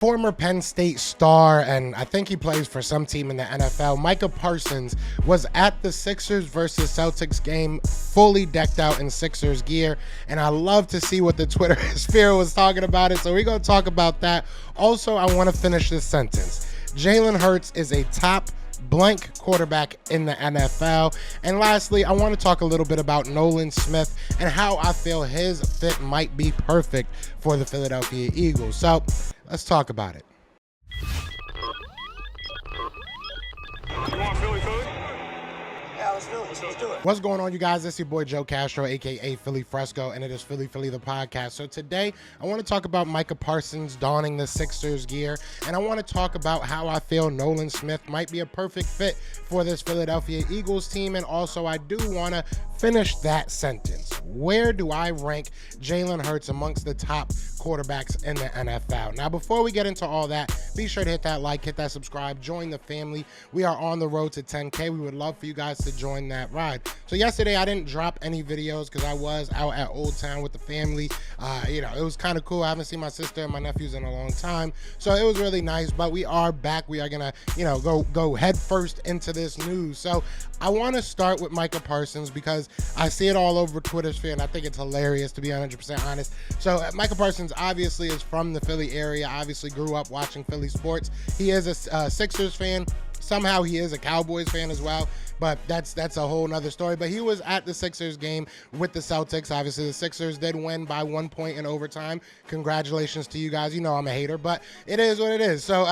Former Penn State star, and I think he plays for some team in the NFL, Micah Parsons, was at the Sixers versus Celtics game fully decked out in Sixers gear, and I love to see what the Twitter sphere was talking about it, so we're going to talk about that. Also, I want to finish this sentence. Jalen Hurts is a top blank quarterback in the NFL. And lastly, I want to talk a little bit about Nolan Smith and how I feel his fit might be perfect for the Philadelphia Eagles. So let's talk about it. You want Philly food? Yeah, let's do it. Let's do it. What's going on, you guys? It's your boy Joe Castro, aka Philly Fresco, and it is Philly the podcast. So today, I want to talk about Micah Parsons donning the Sixers gear, and I want to talk about how I feel Nolan Smith might be a perfect fit for this Philadelphia Eagles team, and also I do want to finish that sentence. Where do I rank Jalen Hurts amongst the top quarterbacks in the NFL? Now, before we get into all that, be sure to hit that like, hit that subscribe, join the family. We are on the road to 10K. We would love for you guys to join that ride. So yesterday, I didn't drop any videos because I was out at Old Town with the family. It was kind of cool. I haven't seen my sister and my nephews in a long time, so it was really nice. But we are back. We are gonna, go head first into this news. So I want to start with Micah Parsons because I see it all over Twitter sphere, and I think it's hilarious, to be 100% honest. So Micah Parsons obviously is from the Philly area, obviously grew up watching Philly sports. He is a Sixers fan. Somehow he is a Cowboys fan as well, but that's a whole nother story. But he was at the Sixers game with the Celtics. Obviously, the Sixers did win by 1 point in overtime. Congratulations to you guys. You know I'm a hater, but it is what it is. So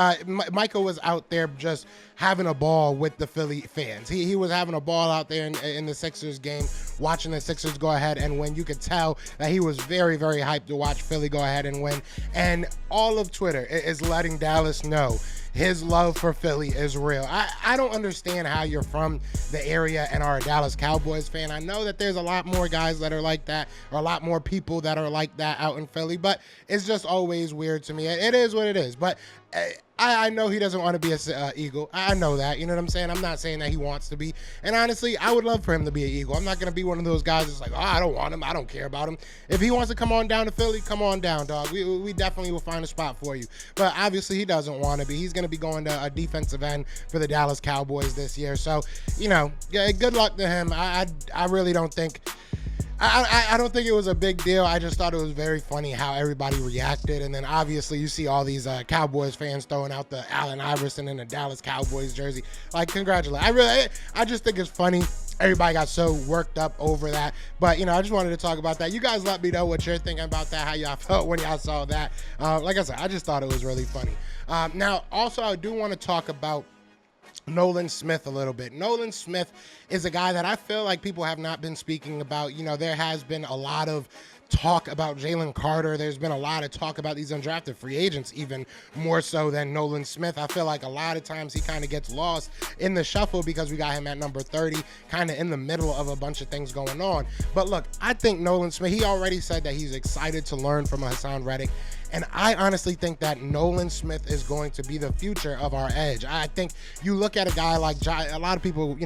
Michael was out there just having a ball with the Philly fans. He was having a ball out there in the Sixers game, watching the Sixers go ahead and win. You could tell that he was very, very hyped to watch Philly go ahead and win. And all of Twitter is letting Dallas know his love for Philly is real. I don't understand how you're from the area and are a Dallas Cowboys fan. I know that there's a lot more guys that are like that, or a lot more people that are like that out in Philly, but it's just always weird to me. It is what it is. But I know he doesn't want to be an Eagle. I know that. You know what I'm saying? I'm not saying that he wants to be. And honestly, I would love for him to be an Eagle. I'm not going to be one of those guys that's like, oh, I don't want him. I don't care about him. If he wants to come on down to Philly, come on down, dog. We definitely will find a spot for you. But obviously, he doesn't want to be. He's going to be going to a defensive end for the Dallas Cowboys this year. So, good luck to him. I really don't think... I don't think it was a big deal. I just thought it was very funny how everybody reacted. And then obviously you see all these Cowboys fans throwing out the Allen Iverson in the Dallas Cowboys jersey. Like, congratulations. I just think it's funny. Everybody got so worked up over that. But, I just wanted to talk about that. You guys let me know what you're thinking about that, how y'all felt when y'all saw that. Like I said, I just thought it was really funny. Now, also, I do want to talk about Nolan Smith a little bit. Nolan Smith is a guy that I feel like people have not been speaking about. There has been a lot of talk about Jalen Carter. There's been a lot of talk about these undrafted free agents, even more so than Nolan Smith. I feel like a lot of times he kind of gets lost in the shuffle because we got him at number 30, kind of in the middle of a bunch of things going on. But look, I think Nolan Smith, he already said that he's excited to learn from Hassan Reddick. And I honestly think that Nolan Smith is going to be the future of our edge. I think you look at a guy like a lot of people,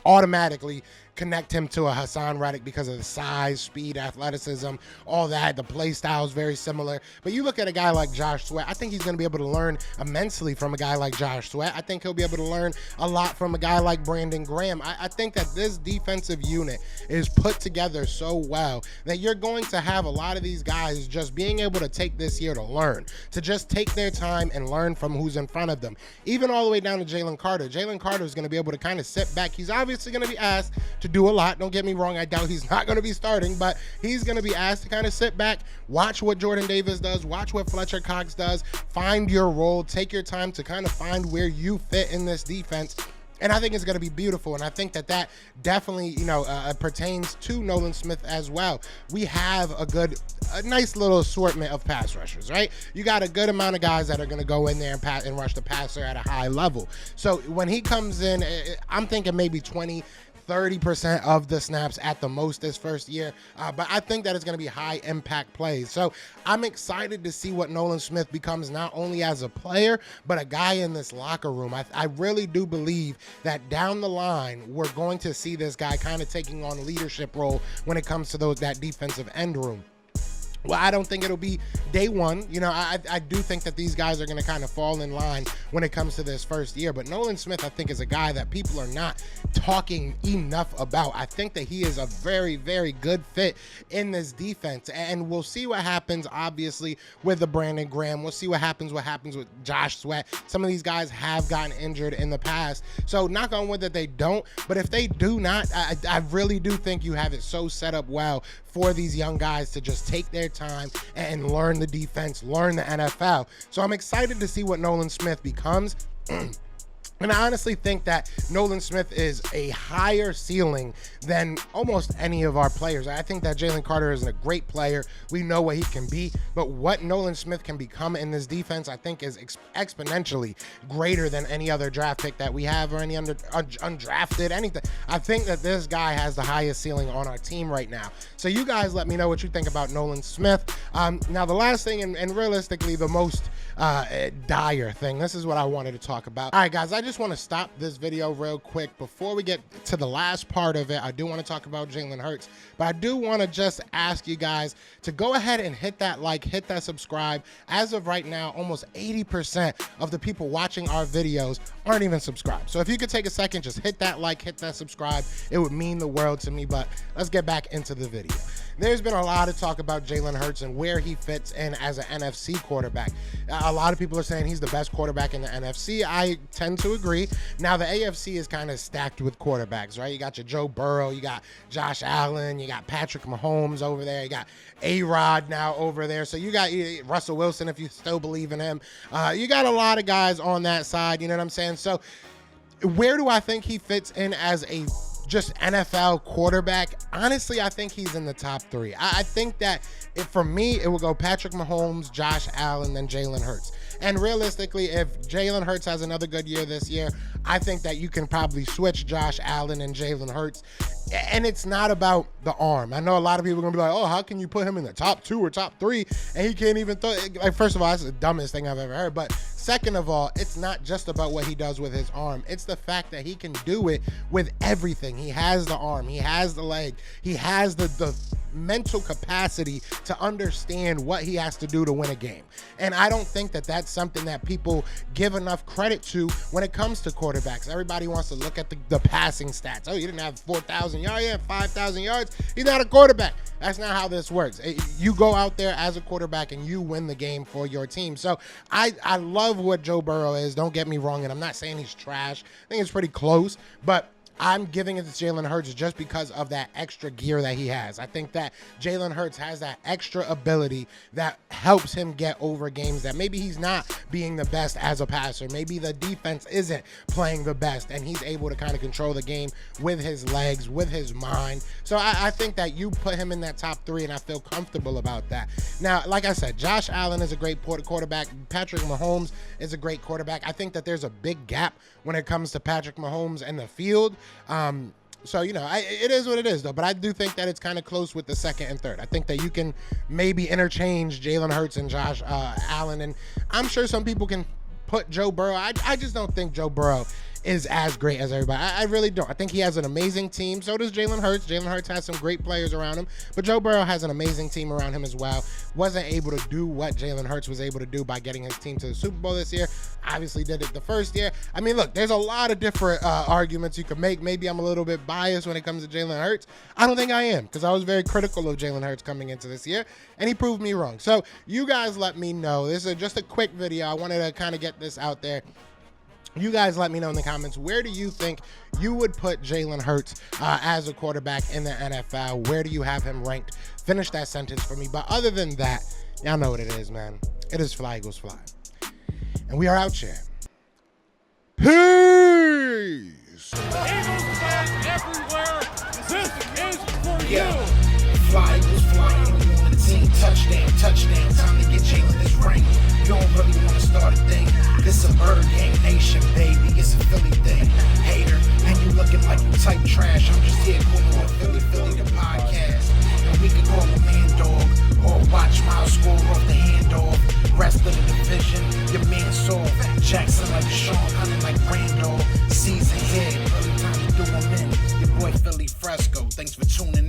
automatically connect him to a Hassan Reddick because of the size, speed, athleticism, all that. The play style is very similar. But you look at a guy like Josh Sweat, I think he's going to be able to learn immensely from a guy like Josh Sweat. I think he'll be able to learn a lot from a guy like Brandon Graham. I think that this defensive unit is put together so well that you're going to have a lot of these guys just being able to take this year to learn, to just take their time and learn from who's in front of them. Even all the way down to Jalen Carter. Jalen Carter is going to be able to kind of sit back. He's obviously going to be asked to do a lot. Don't get me wrong. I doubt he's not going to be starting, but he's going to be asked to kind of sit back, watch what Jordan Davis does, watch what Fletcher Cox does, find your role, take your time to kind of find where you fit in this defense. And I think it's going to be beautiful. And I think that definitely, pertains to Nolan Smith as well. We have a nice little assortment of pass rushers, right? You got a good amount of guys that are going to go in there and rush the passer at a high level. So when he comes in, I'm thinking maybe 30% of the snaps at the most this first year. But I think that it's going to be high impact plays. So I'm excited to see what Nolan Smith becomes, not only as a player, but a guy in this locker room. I really do believe that down the line, we're going to see this guy kind of taking on a leadership role when it comes to that defensive end room. Well, I don't think it'll be day one. You know, I do think that these guys are going to kind of fall in line when it comes to this first year. But Nolan Smith, I think, is a guy that people are not talking enough about. I think that he is a very, very good fit in this defense. And we'll see what happens, obviously, with the Brandon Graham. We'll see what happens with Josh Sweat. Some of these guys have gotten injured in the past. So knock on wood that they don't. But if they do not, I really do think you have it so set up well for these young guys to just take their time and learn the defense, learn the NFL. So I'm excited to see what Nolan Smith becomes. And I honestly think that Nolan Smith is a higher ceiling than almost any of our players. I think that Jalen Carter is a great player. We know what he can be, but what Nolan Smith can become in this defense, I think, is exponentially greater than any other draft pick that we have or any undrafted, anything. I think that this guy has the highest ceiling on our team right now. So you guys let me know what you think about Nolan Smith. Now, the last thing, and realistically the most dire thing, this is what I wanted to talk about. All right, guys, I just want to stop this video real quick. Before we get to the last part of it, I do want to talk about Jalen Hurts, but I do want to just ask you guys to go ahead and hit that like, hit that subscribe. As of right now, almost 80% of the people watching our videos aren't even subscribed. So if you could take a second, just hit that like, hit that subscribe. It would mean the world to me, but let's get back into the video. There's been a lot of talk about Jalen Hurts and where he fits in as an NFC quarterback. A lot of people are saying he's the best quarterback in the NFC. I tend to agree. Now, the AFC is kind of stacked with quarterbacks, right? You got your Joe Burrow, you got Josh Allen, you got Patrick Mahomes over there, you got A-Rod now over there. So you got Russell Wilson, if you still believe in him. You got a lot of guys on that side, you know what I'm saying? So where do I think he fits in as a just NFL quarterback? Honestly, I think he's in the top three. I think that for me, it will go Patrick Mahomes, Josh Allen, then Jalen Hurts. And realistically, if Jalen Hurts has another good year this year, I think that you can probably switch Josh Allen and Jalen Hurts. And it's not about the arm. I know a lot of people are going to be like, oh, how can you put him in the top 2 or top 3 and he can't even throw? Like, first of all, that's the dumbest thing I've ever heard. But second of all, it's not just about what he does with his arm. It's the fact that he can do it with everything. He has the arm. He has the leg. He has the mental capacity to understand what he has to do to win a game. And I don't think that that's something that people give enough credit to when it comes to quarterbacks. Everybody wants to look at the passing stats. Oh, you didn't have 4,000 yards, you had 5,000 yards. He's not a quarterback. That's not how this works. You go out there as a quarterback and you win the game for your team. So I love what Joe Burrow is. Don't get me wrong. And I'm not saying he's trash. I think it's pretty close, but I'm giving it to Jalen Hurts just because of that extra gear that he has. I think that Jalen Hurts has that extra ability that helps him get over games that maybe he's not being the best as a passer. Maybe the defense isn't playing the best, and he's able to kind of control the game with his legs, with his mind. So I think that you put him in that top 3, and I feel comfortable about that. Now, like I said, Josh Allen is a great quarterback. Patrick Mahomes is a great quarterback. I think that there's a big gap when it comes to Patrick Mahomes and the field. So, you know, it is what it is, though. But I do think that it's kind of close with the second and third. I think that you can maybe interchange Jalen Hurts and Josh Allen. And I'm sure some people can put Joe Burrow. I just don't think Joe Burrow is as great as everybody. I really don't. I think he has an amazing team. So does Jalen Hurts. Jalen Hurts has some great players around him, but Joe Burrow has an amazing team around him as well. Wasn't able to do what Jalen Hurts was able to do by getting his team to the Super Bowl this year. Obviously did it the first year. I mean, look, there's a lot of different arguments you could make. Maybe I'm a little bit biased when it comes to Jalen Hurts. I don't think I am, because I was very critical of Jalen Hurts coming into this year, and he proved me wrong. So you guys let me know. This is just a quick video. I wanted to kind of get this out there. You guys let me know in the comments, where do you think you would put Jalen Hurts as a quarterback in the NFL? Where do you have him ranked? Finish that sentence for me. But other than that, y'all know what it is, man. It is Fly Eagles Fly. And we are out here. Peace! Eagles fans everywhere, this is for you. Fly Eagles flying on the team. Touchdown. Time to get Jalen this ring. You don't really want to start a thing. This a Bird Gang Nation, baby. It's a Philly thing. Hater, and you looking like you type trash. I'm just here calling on Philly the podcast. And we can call a man dog or watch Miles score off the handoff. Rest of the division, your man soft. Jackson like Sean, hunting like Randall. Season head, early time to do him in. Your boy Philly Fresco. Thanks for tuning in.